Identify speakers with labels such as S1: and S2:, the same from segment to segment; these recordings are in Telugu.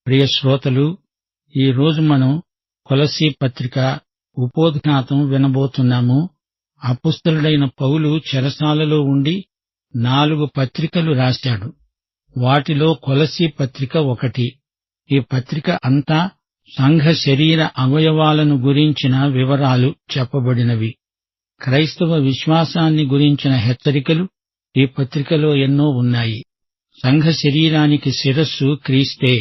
S1: ప్రియ శ్రోతలు, ఈ రోజు మనం కొలస్సీ పత్రిక ఉపోద్ఘాతం వినబోతున్నాము. అపుస్తలుడైన పౌలు చెరసాలలో ఉండి 4 పత్రికలు రాశాడు. వాటిలో కొలస్సీ పత్రిక ఒకటి. ఈ పత్రిక అంతా సంఘ శరీర అవయవాలను గురించిన వివరాలు చెప్పబడినవి. క్రైస్తవ విశ్వాసాన్ని గురించిన హెచ్చరికలు ఈ పత్రికలో ఎన్నో ఉన్నాయి. సంఘ శరీరానికి శిరస్సు క్రీస్తే.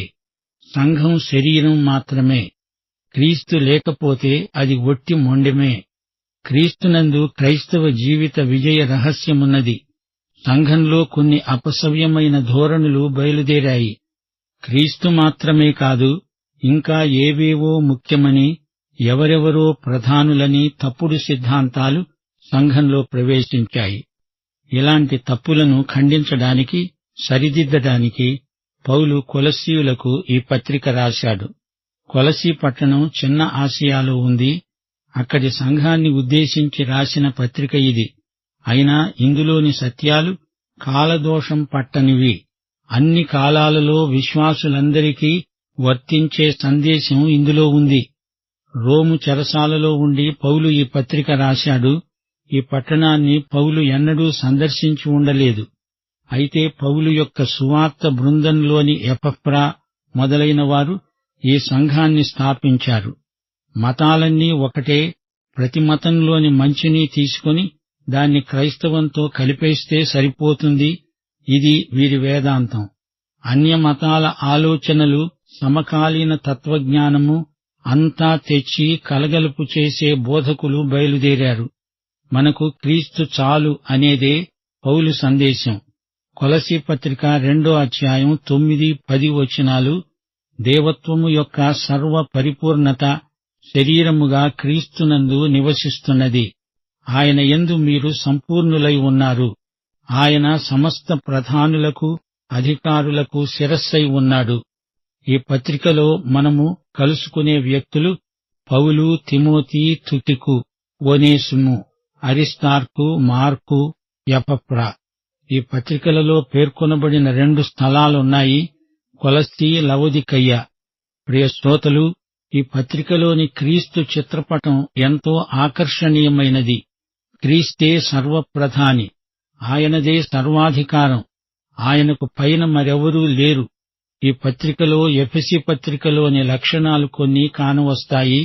S1: సంఘం శరీరం మాత్రమే. క్రీస్తు లేకపోతే అది ఒట్టి మొండెమే. క్రీస్తునందు క్రైస్తవ జీవిత విజయ రహస్యమున్నది. సంఘంలో కొన్ని అపసవ్యమైన ధోరణులు బయలుదేరాయి. క్రీస్తు మాత్రమే కాదు, ఇంకా ఏవేవో ముఖ్యమని, ఎవరెవరో ప్రధానులని తప్పుడు సిద్ధాంతాలు సంఘంలో ప్రవేశించాయి. ఇలాంటి తప్పులను ఖండించడానికి, సరిదిద్దడానికి పౌలు కొలస్సీయులకు ఈ పత్రిక రాశాడు. కొలస్సీ పట్టణం చిన్న ఆసియాలో ఉంది. అక్కడి సంఘాన్ని ఉద్దేశించి రాసిన పత్రిక ఇది. అయినా ఇందులోని సత్యాలు కాలదోషం పట్టనివి. అన్ని కాలాలలో విశ్వాసులందరికీ వర్తించే సందేశం ఇందులో ఉంది. రోము చెరసాలలో ఉండి పౌలు ఈ పత్రిక రాశాడు. ఈ పట్టణాన్ని పౌలు ఎన్నడూ సందర్శించి ఉండలేదు. అయితే పౌలు యొక్క సువార్త బృందంలోని ఎపఫ్రా మొదలైన వారు ఈ సంఘాన్ని స్థాపించారు. మతాలన్నీ ఒకటే. ప్రతి మతంలోని మంచిని తీసుకుని దాన్ని క్రైస్తవంతో కలిపేస్తే సరిపోతుంది. ఇది వీరి వేదాంతం. అన్య మతాల ఆలోచనలు, సమకాలీన తత్వజ్ఞానము అంతా తెచ్చి కలగలుపు చేసే బోధకులు బయలుదేరారు. మనకు క్రీస్తు చాలు అనేదే పౌలు సందేశం. కొలస్సీ పత్రిక 2వ అధ్యాయం 9-10 వచనాలు, దేవత్వము యొక్క సర్వ పరిపూర్ణత శరీరముగా క్రీస్తునందు నివసిస్తున్నది. ఆయన యందు మీరు సంపూర్ణులై ఉన్నారు. ఆయన సమస్త ప్రధానులకు, అధికారులకు శిరస్సై ఉన్నాడు. ఈ పత్రికలో మనము కలుసుకునే వ్యక్తులు పౌలు, తిమోతి, తుకికు, ఒనేసిము, అరిస్తార్కు, మార్కు, ఎపఫ్రా. ఈ పత్రికలలో పేర్కొనబడిన 2 స్థలాలున్నాయి, కొలస్సీ, లవొదికయ్య. ప్రియ శ్రోతలు, ఈ పత్రికలోని క్రీస్తు చిత్రపటం ఎంతో ఆకర్షణీయమైనది. క్రీస్తే సర్వప్రధాని. ఆయనదే సర్వాధికారం. ఆయనకు పైన మరెవరూ లేరు. ఈ పత్రికలో ఎఫెసీ పత్రికలోని లక్షణాలు కొన్ని కానవస్తాయి.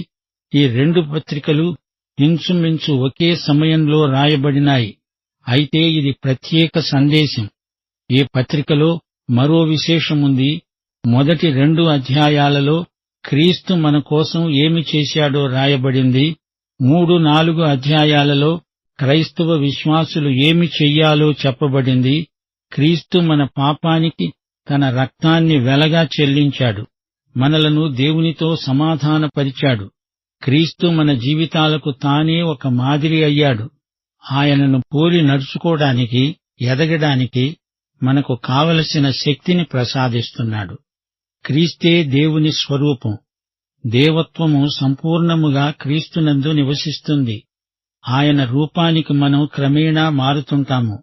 S1: ఈ 2 పత్రికలు ఇంచుమించు ఒకే సమయంలో రాయబడినాయి. అయితే ఇది ప్రత్యేక సందేశం. ఈ పత్రికలో మరో విశేషముంది. మొదటి 2 అధ్యాయాలలో క్రీస్తు మన కోసం ఏమి చేశాడో రాయబడింది. 3-4 అధ్యాయాలలో క్రైస్తవ విశ్వాసులు ఏమి చెయ్యాలో చెప్పబడింది. క్రీస్తు మన పాపానికి తన రక్తాన్ని వెలగా చెల్లించాడు. మనలను దేవునితో సమాధానపరిచాడు. క్రీస్తు మన జీవితాలకు తానే ఒక మాదిరి అయ్యాడు. ఆయనను పోలి నడుచుకోవడానికి, ఎదగడానికి మనకు కావలసిన శక్తిని ప్రసాదిస్తున్నాడు. క్రీస్తే దేవుని స్వరూపం. దేవత్వము సంపూర్ణముగా క్రీస్తునందు నివసిస్తుంది. ఆయన రూపానికి మనం క్రమేణా మారుతుంటాము.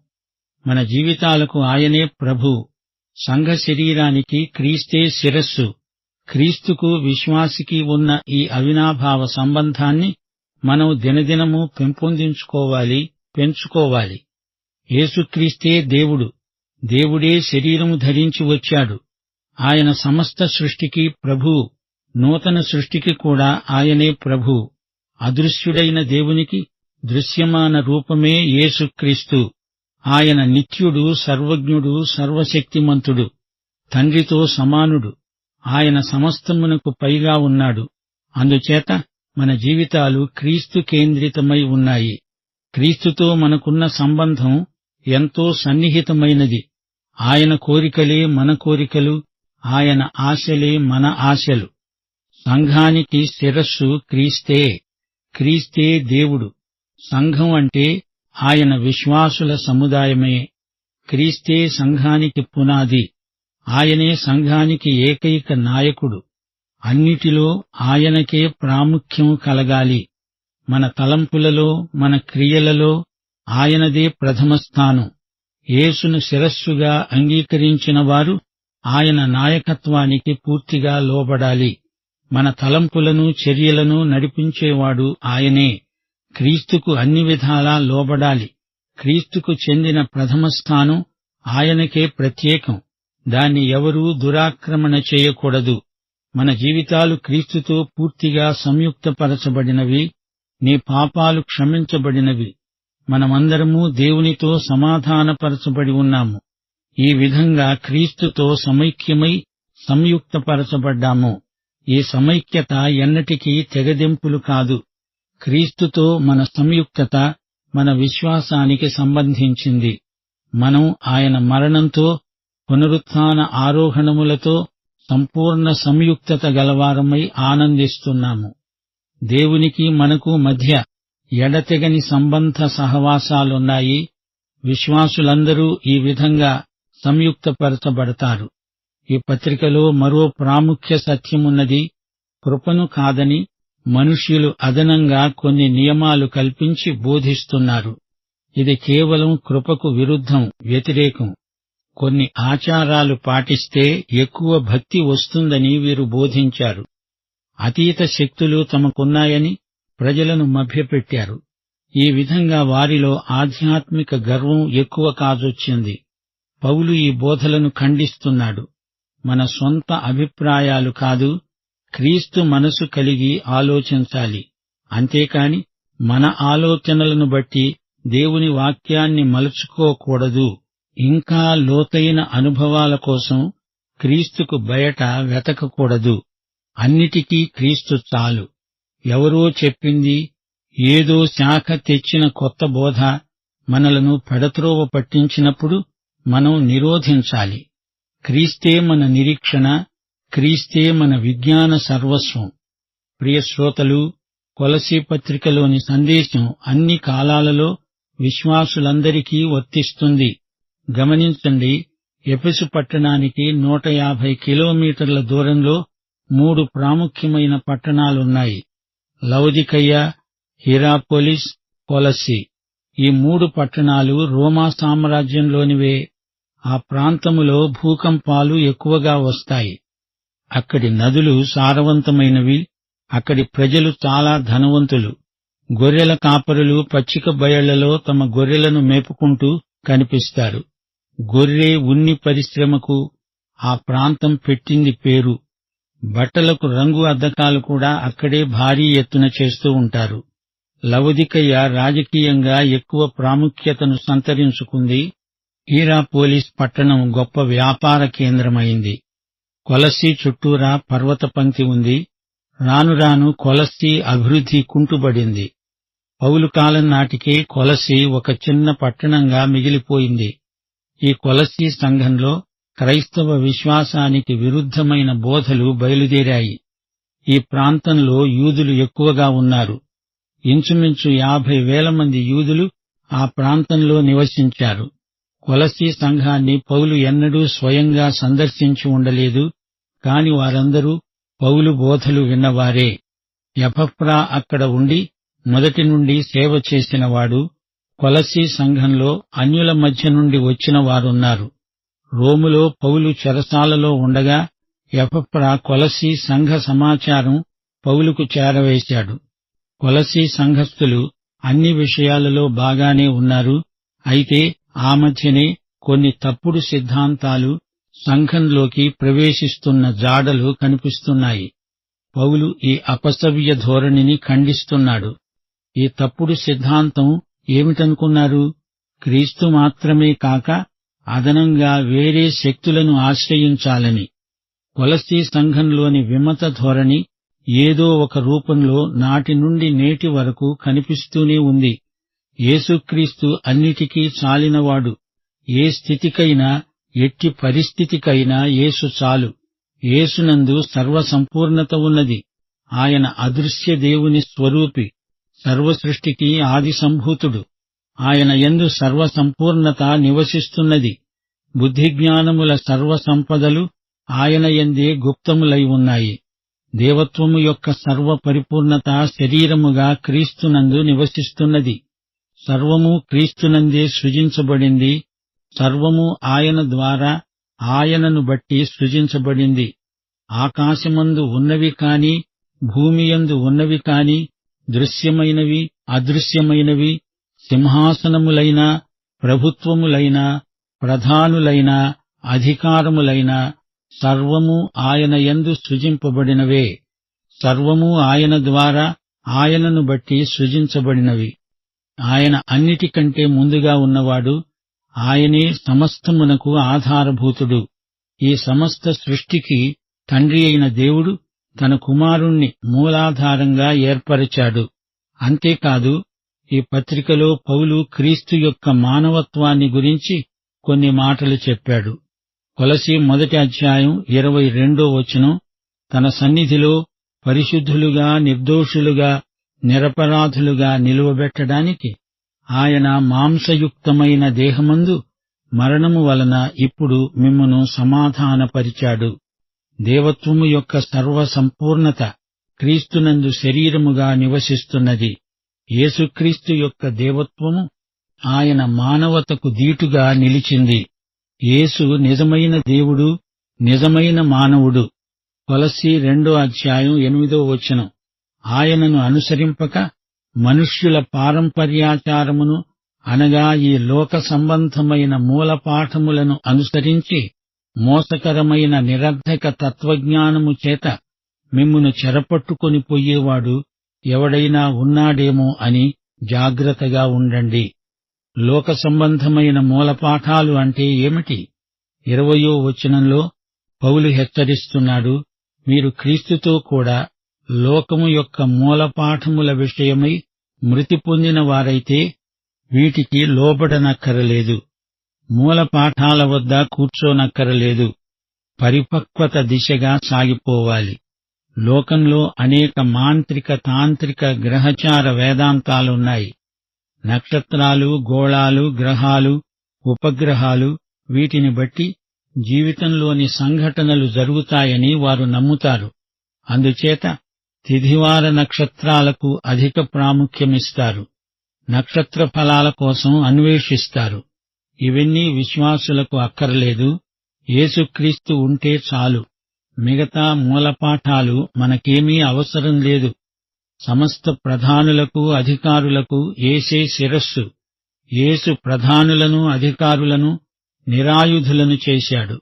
S1: మన జీవితాలకు ఆయనే ప్రభువు. సంఘ శరీరానికి క్రీస్తే శిరస్సు. క్రీస్తుకు విశ్వాసికి ఉన్న ఈ అవినాభావ సంబంధాన్ని మనం దినదినము పెంపొందించుకోవాలి, పెంచుకోవాలి. యేసుక్రీస్తే దేవుడు. దేవుడే శరీరము ధరించి వచ్చాడు. ఆయన సమస్త సృష్టికి ప్రభువు. నూతన సృష్టికి కూడా ఆయనే ప్రభువు. అదృశ్యుడైన దేవునికి దృశ్యమాన రూపమే యేసుక్రీస్తు. ఆయన నిత్యుడు, సర్వజ్ఞుడు, సర్వశక్తిమంతుడు, తండ్రితో సమానుడు. ఆయన సమస్తమునకు పైగా ఉన్నాడు. అందుచేత మన జీవితాలు క్రీస్తు కేంద్రితమై ఉన్నాయి. క్రీస్తుతో మనకున్న సంబంధం ఎంతో సన్నిహితమైనది. ఆయన కోరికలే మన కోరికలు, ఆయన ఆశలే మన ఆశలు. సంఘానికి శిరస్సు క్రీస్తే. క్రీస్తే దేవుడు. సంఘం అంటే ఆయన విశ్వాసుల సముదాయమే. క్రీస్తే సంఘానికి పునాది. ఆయనే సంఘానికి ఏకైక నాయకుడు. అన్నిటిలో ఆయనకే ప్రాముఖ్యం కలగాలి. మన తలంపులలో, మన క్రియలలో ఆయనదే ప్రథమ స్థానం. యేసును శిరస్సుగా అంగీకరించిన వారు ఆయన నాయకత్వానికి పూర్తిగా లోబడాలి. మన తలంపులను, చర్యలను నడిపించేవాడు ఆయనే. క్రీస్తుకు అన్ని విధాలా లోబడాలి. క్రీస్తుకు చెందిన ప్రథమ స్థానం ఆయనకే ప్రత్యేకం. దాన్ని ఎవరూ దురాక్రమణ చేయకూడదు. మన జీవితాలు క్రీస్తుతో పూర్తిగా సంయుక్తపరచబడినవి. నీ పాపాలు క్షమించబడినవి. మనమందరము దేవునితో సమాధానపరచబడి ఉన్నాము. ఈ విధంగా క్రీస్తుతో సమైక్యమై సంయుక్తపరచబడ్డాము. ఈ సమైక్యత ఎన్నటికీ తెగదెంపులు కాదు. క్రీస్తుతో మన సంయుక్తత మన విశ్వాసానికి సంబంధించింది. మనం ఆయన మరణంతో, పునరుత్థాన ఆరోహణములతో సంపూర్ణ సంయుక్తత గలవారమై ఆనందిస్తున్నాము. దేవునికి మనకు మధ్య ఎడతెగని సంబంధ సహవాసాలున్నాయి. విశ్వాసులందరూ ఈ విధంగా సంయుక్తపరచబడతారు. ఈ పత్రికలో మరో ప్రాముఖ్య సత్యమున్నది. కృపను కాదని మనుష్యులు అదనంగా కొన్ని నియమాలు కల్పించి బోధిస్తున్నారు. ఇది కేవలం కృపకు విరుద్ధం, వ్యతిరేకం. కొన్ని ఆచారాలు పాటిస్తే ఎక్కువ భక్తి వస్తుందని వీరు బోధించారు. అతీత శక్తులు తమకున్నాయని ప్రజలను మభ్యపెట్టారు. ఈ విధంగా వారిలో ఆధ్యాత్మిక గర్వం ఎక్కువ కాజొచ్చింది. పౌలు ఈ బోధలను ఖండిస్తున్నాడు. మన సొంత అభిప్రాయాలు కాదు, క్రీస్తు మనసు కలిగి ఆలోచించాలి. అంతేకాని మన ఆలోచనలను బట్టి దేవుని వాక్యాన్ని మలుచుకోకూడదు. ఇంకా లోతైన అనుభవాల కోసం క్రీస్తుకు బయట వెతకకూడదు. అన్నిటికీ క్రీస్తు చాలు. ఎవరో చెప్పింది, ఏదో శాఖ తెచ్చిన కొత్త బోధ మనలను పెడత్రోవ పట్టించినప్పుడు మనం నిరోధించాలి. క్రీస్తే మన నిరీక్షణ, క్రీస్తే మన విజ్ఞాన సర్వస్వం. ప్రియ శ్రోతలు, కొలసీ పత్రికలోని సందేశం అన్ని కాలాలలో విశ్వాసులందరికీ వర్తిస్తుంది. గమనించండి, ఎఫెసు పట్టణానికి 150 కిలోమీటర్ల దూరంలో 3 ప్రాముఖ్యమైన పట్టణాలున్నాయి: లవొదికయ, హిరాపోలిస్, కొలస్సీ. ఈ 3 పట్టణాలు రోమా సామ్రాజ్యంలోనివే. ఆ ప్రాంతములో భూకంపాలు ఎక్కువగా వస్తాయి. అక్కడి నదులు సారవంతమైనవి. అక్కడి ప్రజలు చాలా ధనవంతులు. గొర్రెల కాపరులు పచ్చిక బయళ్లలో తమ గొర్రెలను మేపుకుంటూ కనిపిస్తారు. గొర్రె ఉన్ని పరిశ్రమకు ఆ ప్రాంతం పెట్టింది పేరు. బట్టలకు రంగు అద్దకాలు కూడా అక్కడే భారీ ఎత్తున చేస్తూ ఉంటారు. లవొదికయ రాజకీయంగా ఎక్కువ ప్రాముఖ్యతను సంతరించుకుంది. హీరాపోలిస్ పట్టణం గొప్ప వ్యాపార కేంద్రమైంది. కొలస్సీ చుట్టూరా పర్వత పంక్తి ఉంది. రాను రాను కొలస్సీ అభివృద్ధి కుంటుబడింది. పౌలు కాలం నాటికే కొలస్సీ ఒక చిన్న పట్టణంగా మిగిలిపోయింది. ఈ కొలస్సీ సంఘంలో క్రైస్తవ విశ్వాసానికి విరుద్ధమైన బోధలు బయలుదేరాయి. ఈ ప్రాంతంలో యూదులు ఎక్కువగా ఉన్నారు. ఇంచుమించు 50,000 మంది యూదులు ఆ ప్రాంతంలో నివసించారు. కొలస్సీ సంఘాన్ని పౌలు ఎన్నడూ స్వయంగా సందర్శించి ఉండలేదు. కాని వారందరూ పౌలు బోధలు విన్నవారే. ఎపఫ్రా అక్కడ ఉండి మొదటి నుండి సేవ చేసినవాడు. కొలస్సీ సంఘంలో అన్యుల మధ్య నుండి వచ్చిన వారున్నారు. రోములో పౌలు చెరసాలలో ఉండగా ఎపఫ్రా కొలస్సీ సంఘ సమాచారం పౌలుకు చేరవేశాడు. కొలస్సీ సంఘస్థులు అన్ని విషయాలలో బాగానే ఉన్నారు. అయితే ఆ మధ్యనే కొన్ని తప్పుడు సిద్ధాంతాలు సంఘంలోకి ప్రవేశిస్తున్న జాడలు కనిపిస్తున్నాయి. పౌలు ఈ అపసవ్య ధోరణిని ఖండిస్తున్నాడు. ఈ తప్పుడు సిద్ధాంతం ఏమిటనుకున్నారు? క్రీస్తు మాత్రమే కాక అదనంగా వేరే శక్తులను ఆశ్రయించాలని. కొలస్సీ సంఘంలోని విమత ధోరణి ఏదో ఒక రూపంలో నాటి నుండి నేటి వరకు కనిపిస్తూనే ఉంది. యేసుక్రీస్తు అన్నిటికీ చాలినవాడు. ఏ స్థితికైనా, ఎట్టి పరిస్థితికైనా యేసు చాలు. యేసునందు సర్వసంపూర్ణత ఉన్నది. ఆయన అదృశ్య దేవుని స్వరూపి, సర్వసృష్టికి ఆది సంభూతుడు. ఆయన యందు సర్వసంపూర్ణత నివసిస్తున్నది. బుద్ధిజ్ఞానముల సర్వసంపదలు ఆయన యందే గుప్తములై ఉన్నాయి. దేవత్వము యొక్క సర్వపరిపూర్ణత శరీరముగా క్రీస్తునందు నివసిస్తున్నది. సర్వము క్రీస్తునందే సృజించబడింది. సర్వము ఆయన ద్వారా, ఆయనను బట్టి సృజించబడింది. ఆకాశమందు ఉన్నవి కాని, భూమియందు ఉన్నవి కాని, దృశ్యమైనవి అదృశ్యమైనవి, సింహాసనములైనా, ప్రభుత్వములైనా, ప్రధానులైనా, అధికారములైనా సర్వము ఆయన యందు సృజింపబడినవే. సర్వము ఆయన ద్వారా, ఆయనను బట్టి సృజించబడినవి. ఆయన అన్నిటికంటే ముందుగా ఉన్నవాడు. ఆయనే సమస్తమునకు ఆధారభూతుడు. ఈ సమస్త సృష్టికి తండ్రి అయిన దేవుడు తన కుమారుణ్ణి మూలాధారంగా ఏర్పరిచాడు. అంతేకాదు, ఈ పత్రికలో పౌలు క్రీస్తు యొక్క మానవత్వాన్ని గురించి కొన్ని మాటలు చెప్పాడు. కొలసీ 1:22 తన సన్నిధిలో పరిశుద్ధులుగా, నిర్దోషులుగా, నిరపరాధులుగా నిలువబెట్టడానికి ఆయన మాంసయుక్తమైన దేహమందు మరణము వలన ఇప్పుడు మిమ్మును సమాధానపరిచాడు. దేవత్వము యొక్క సర్వసంపూర్ణత క్రీస్తునందు శరీరముగా నివసిస్తున్నది. యేసుక్రీస్తు యొక్క దేవత్వము ఆయన మానవతకు దీటుగా నిలిచింది. యేసు నిజమైన దేవుడు, నిజమైన మానవుడు. కొలస్సీ 2:8 ఆయనను అనుసరింపక మనుష్యుల పారంపర్యాచారమును అనగా ఈ లోక సంబంధమైన మూలపాఠములను అనుసరించి మోసకరమైన నిరర్ధక తత్వజ్ఞానము చేత మిమ్మును చెరపట్టుకొని పోయేవాడు ఎవడైనా ఉన్నాడేమో అని జాగ్రత్తగా ఉండండి. లోక సంబంధమైన మూలపాఠాలు అంటే ఏమిటి? 20 పౌలు హెచ్చరిస్తున్నాడు, మీరు క్రీస్తుతో కూడా లోకము యొక్క మూలపాఠముల విషయమై మృతి పొందిన వారైతే వీటికి లోబడనక్కరలేదు. మూలపాఠాల వద్ద కూర్చోనక్కరలేదు. పరిపక్వత దిశగా సాగిపోవాలి. లోకంలో అనేక మాంత్రిక, తాంత్రిక, గ్రహచార వేదాంతాలున్నాయి. నక్షత్రాలు, గోళాలు, గ్రహాలు, ఉపగ్రహాలు, వీటిని బట్టి జీవితంలోని సంఘటనలు జరుగుతాయని వారు నమ్ముతారు. అందుచేత తిథివార నక్షత్రాలకు అధిక ప్రాముఖ్యమిస్తారు. నక్షత్ర ఫలాల కోసం అన్వేషిస్తారు. ఇవన్నీ విశ్వాసులకు అక్కరలేదు. యేసుక్రీస్తు ఉంటే చాలు. మిగతా మూలపాఠాలు మనకేమీ అవసరం లేదు. సమస్త ప్రధానులకు, అధికారులకు యేసే శిరస్సు. యేసు ప్రధానులను, అధికారులను నిరాయుధులను చేశాడు.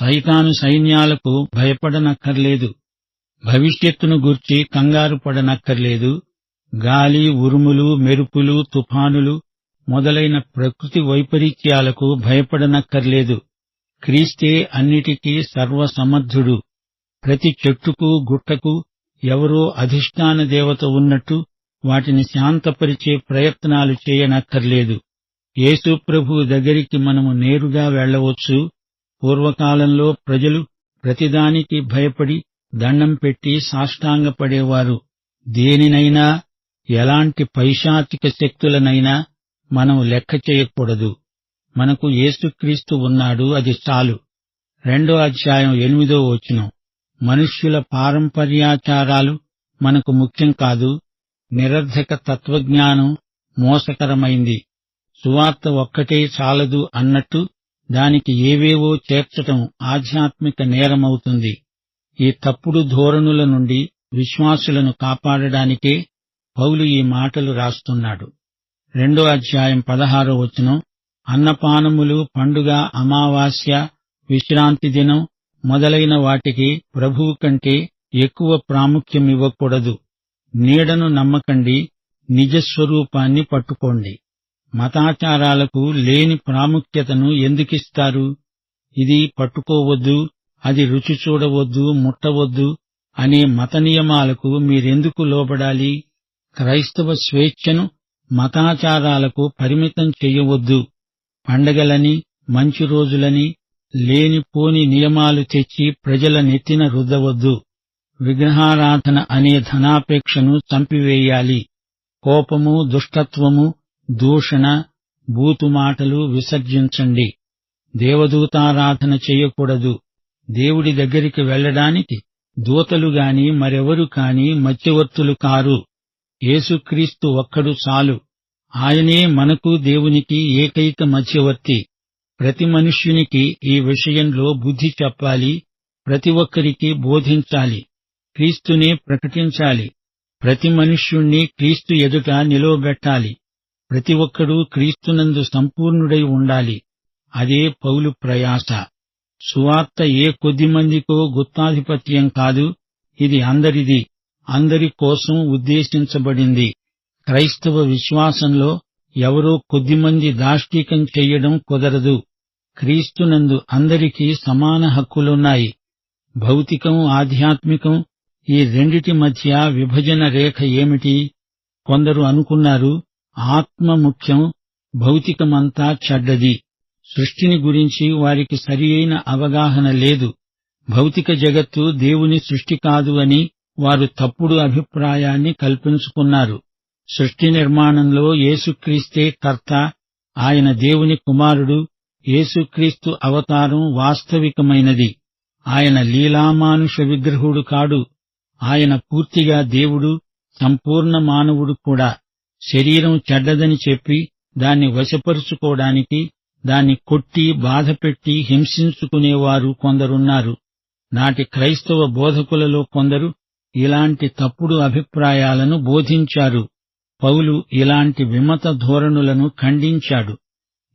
S1: సైతాను సైన్యాలకు భయపడనక్కర్లేదు. భవిష్యత్తును గూర్చి కంగారు పడనక్కర్లేదు. గాలి, ఉరుములు, మెరుపులు, తుఫానులు మొదలైన ప్రకృతి వైపరీత్యాలకు భయపడనక్కర్లేదు. క్రీస్తే అన్నిటికీ సర్వసమర్థుడు. ప్రతి చెట్టుకు, గుట్టకు ఎవరో అధిష్టాన దేవత ఉన్నట్టు వాటిని శాంతపరిచే ప్రయత్నాలు చేయనక్కర్లేదు. యేసు ప్రభువు దగ్గరికి మనము నేరుగా వెళ్లవచ్చు. పూర్వకాలంలో ప్రజలు ప్రతిదానికి భయపడి దండం పెట్టి సాష్టాంగపడేవారు. దేనినైనా, ఎలాంటి పైశాచిక శక్తులనైనా మనం లెక్క చేయకూడదు. మనకు యేసుక్రీస్తు ఉన్నాడు, అది చాలు. 2:8 మనుష్యుల పారంపర్యాచారాలు మనకు ముఖ్యం కాదు. నిరర్ధక తత్వజ్ఞానం మోసకరమైంది. సువార్త ఒక్కటే చాలదు అన్నట్టు దానికి ఏవేవో చేర్చటం ఆధ్యాత్మిక నేరమవుతుంది. ఈ తప్పుడు ధోరణుల నుండి విశ్వాసులను కాపాడడానికే పౌలు ఈ మాటలు రాస్తున్నాడు. 2:16 అన్నపానములు, పండుగ, అమావాస్య, విశ్రాంతి దినం మొదలైన వాటికి ప్రభువు కంటే ఎక్కువ ప్రాముఖ్యమివ్వకూడదు. నీడను నమ్మకండి, నిజస్వరూపాన్ని పట్టుకోండి. మతాచారాలకు లేని ప్రాముఖ్యతను ఎందుకిస్తారు? ఇది పట్టుకోవద్దు, అది రుచి చూడవద్దు, ముట్టవద్దు అనే మత నియమాలకు మీరెందుకు లోబడాలి? క్రైస్తవ స్వేచ్ఛను మతాచారాలకు పరిమితం చెయ్యవద్దు. పండగలని, మంచి రోజులని లేనిపోని నియమాలు తెచ్చి ప్రజల నెత్తిన రుద్దవద్దు. విగ్రహారాధన అనే ధనాపేక్షను చంపివేయాలి. కోపము, దుష్టత్వము, దూషణ, బూతుమాటలు విసర్జించండి. దేవదూతారాధన చెయ్యకూడదు. దేవుడి దగ్గరికి వెళ్లడానికి దూతలుగాని మరెవరు కాని మధ్యవర్తులు కారు. యేసుక్రీస్తు ఒక్కడు చాలు. ఆయనే మనకు దేవునికి ఏకైక మధ్యవర్తి. ప్రతి మనుష్యునికి ఈ విషయంలో బుద్ధి చెప్పాలి, ప్రతి ఒక్కరికి బోధించాలి, క్రీస్తునే ప్రకటించాలి. ప్రతి మనుష్యుణ్ణి క్రీస్తు ఎదుట నిలువబెట్టాలి. ప్రతి ఒక్కడూ క్రీస్తునందు సంపూర్ణుడై ఉండాలి. అదే పౌలు ప్రయాస. సువార్త ఏ కొద్దిమందికో గుత్తాధిపత్యం కాదు, ఇది అందరిది, అందరి కోసం ఉద్దేశించబడింది. క్రైస్తవ విశ్వాసంలో ఎవరో కొద్దిమంది దాష్టీకం చెయ్యడం కుదరదు. క్రీస్తునందు అందరికీ సమాన హక్కులున్నాయి. భౌతికం, ఆధ్యాత్మికం, ఈ రెండిటి మధ్య విభజన రేఖ ఏమిటి? కొందరు అనుకున్నారు, ఆత్మ ముఖ్యం, భౌతికమంతా చెడ్డది. సృష్టిని గురించి వారికి సరియైన అవగాహన లేదు. భౌతిక జగత్తు దేవుని సృష్టి కాదు అని వారు తప్పుడు అభిప్రాయాన్ని కల్పించుకున్నారు. సృష్టి నిర్మాణంలో యేసుక్రీస్తే కర్త, ఆయన దేవుని కుమారుడు. యేసుక్రీస్తు అవతారం వాస్తవికమైనది. ఆయన లీలామానుష విగ్రహుడు కాడు. ఆయన పూర్తిగా దేవుడు, సంపూర్ణ మానవుడు కూడా. శరీరం చెడ్డదని చెప్పి దాన్ని వశపరుచుకోవడానికి దాన్ని కొట్టి బాధపెట్టి హింసించుకునేవారు కొందరున్నారు. నాటి క్రైస్తవ బోధకులలో కొందరు ఇలాంటి తప్పుడు అభిప్రాయాలను బోధించారు. పౌలు ఇలాంటి విమత ధోరణులను ఖండించాడు.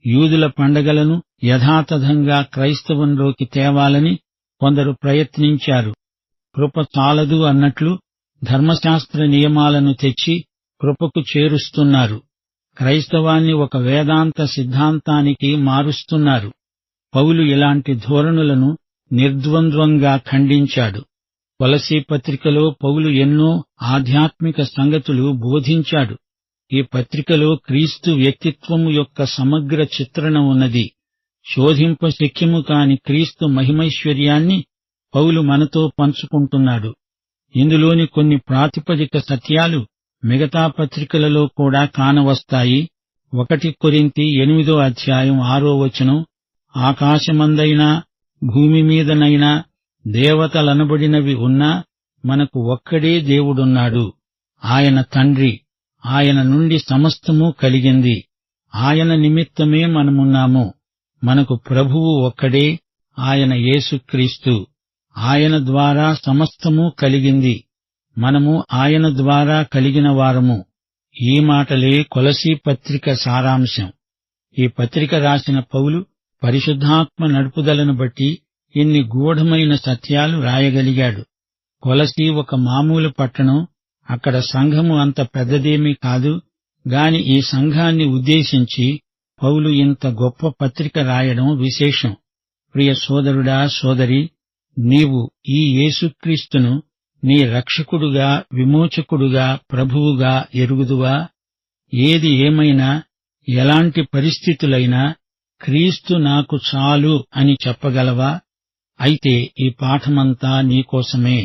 S1: యూదుల పండగలను యథాతథంగా క్రైస్తవంలోకి తేవాలని కొందరు ప్రయత్నించారు. కృప చాలదు అన్నట్లు ధర్మశాస్త్ర నియమాలను తెచ్చి కృపకు చేరుస్తున్నారు. క్రైస్తవాన్ని ఒక వేదాంత సిద్ధాంతానికి మారుస్తున్నారు. పౌలు ఇలాంటి ధోరణులను నిర్ద్వంద్వంగా ఖండించాడు. కొలసీ పత్రికలో పౌలు ఎన్నో ఆధ్యాత్మిక సంగతులు బోధించాడు. ఈ పత్రికలో క్రీస్తు వ్యక్తిత్వము యొక్క సమగ్ర చిత్రణ ఉన్నది. శోధింపశక్యము కాని క్రీస్తు మహిమైశ్వర్యాన్ని పౌలు మనతో పంచుకుంటున్నాడు. ఇందులోని కొన్ని ప్రాతిపదిక సత్యాలు మిగతా పత్రికలలో కూడా కానవస్తాయి. 1 కొరింథీ 8:6 ఆకాశమందైనా భూమి మీదనైనా దేవతలనబడినవి ఉన్నా మనకు ఒక్కడే దేవుడున్నాడు. ఆయన తండ్రి. ఆయన నుండి సమస్తమూ కలిగింది. ఆయన నిమిత్తమే మనమున్నాము. మనకు ప్రభువు ఒక్కడే, ఆయన యేసుక్రీస్తు. ఆయన ద్వారా సమస్తమూ కలిగింది. మనము ఆయన ద్వారా కలిగిన వారము. ఈ మాటలే కొలసీ పత్రిక సారాంశం. ఈ పత్రిక రాసిన పౌలు పరిశుద్ధాత్మ నడుపుదలను బట్టి ఇన్ని గూఢమైన సత్యాలు రాయగలిగాడు. కొలసీ ఒక మామూలు పట్టణం. అక్కడ సంఘము అంత పెద్దదేమీ కాదు. గాని ఈ సంఘాన్ని ఉద్దేశించి పౌలు ఇంత గొప్ప పత్రిక రాయడం విశేషం. ప్రియ సోదరుడా, సోదరి, నీవు ఈ యేసుక్రీస్తును నీ రక్షకుడుగా, విమోచకుడుగా, ప్రభువుగా ఎరుగుదువా? ఏది ఏమైనా, ఎలాంటి పరిస్థితులైనా క్రీస్తు నాకు చాలు అని చెప్పగలవా? అయితే ఈ పాఠమంతా నీకోసమే.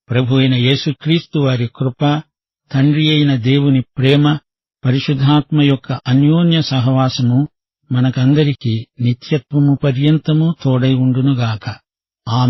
S1: ప్రభువైన యేసుక్రీస్తు వారి కృప, తండ్రి అయిన దేవుని ప్రేమ, పరిశుద్ధాత్మ యొక్క అన్యోన్య సహవాసము మనకందరికీ నిత్యత్వము పర్యంతము తోడై ఉండునుగాక. ఆమేన్.